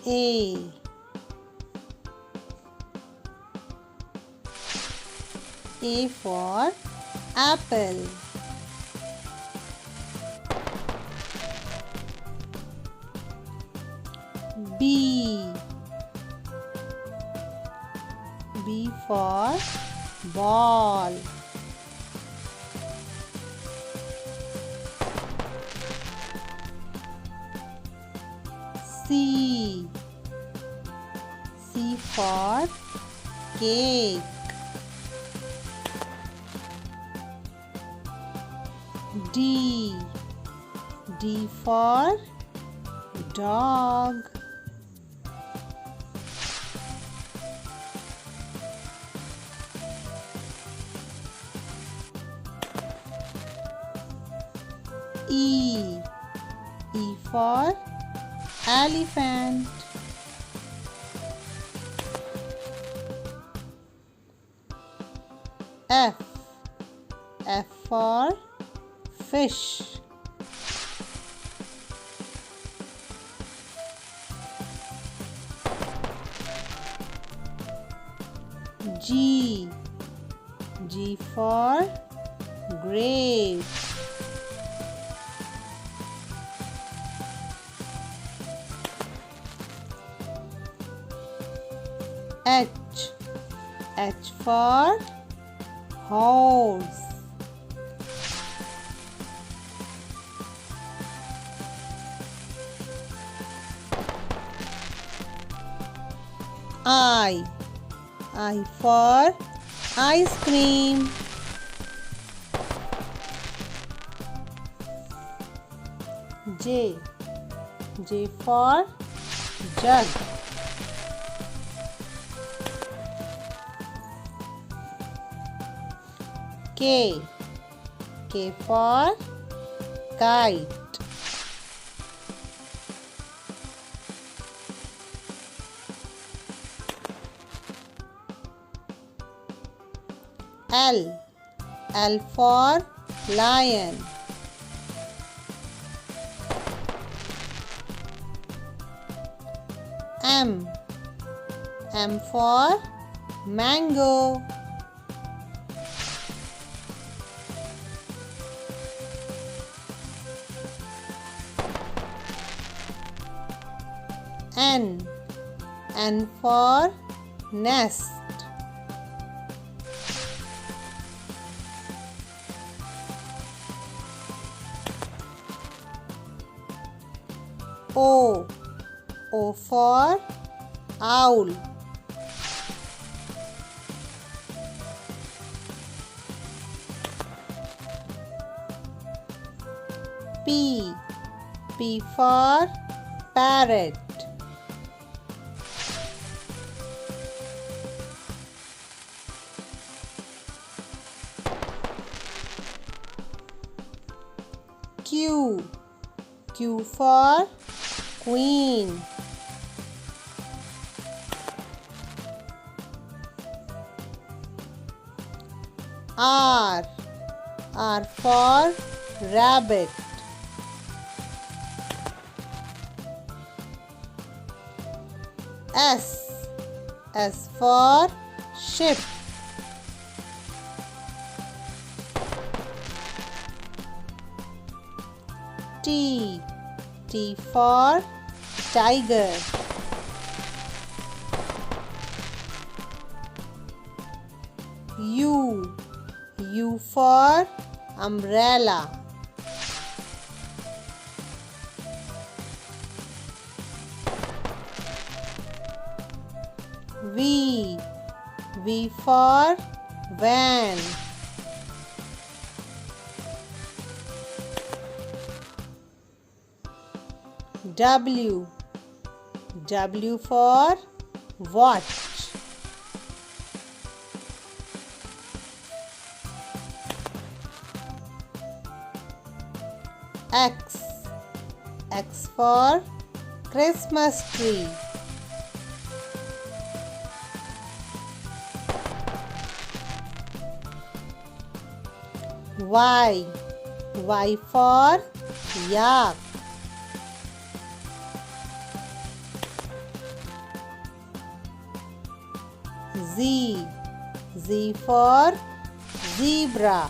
A. A for apple. B. B for ball. C. C for cake. D. D for dog. E. E for elephant. F. F for fish. G. G for grape. H. H for horse. I. I for ice cream. J. J for jug. K. K for kite. L. L for lion. M. M for mango. N. N for nest. O. O for owl. P. P for parrot. Q. Q for queen. R. R for rabbit. S. S for ship. T. T for tiger. U. U for umbrella. V. V for van. W. W for watch. X. X for Christmas tree. Y. Y for yak. Z. Z for zebra.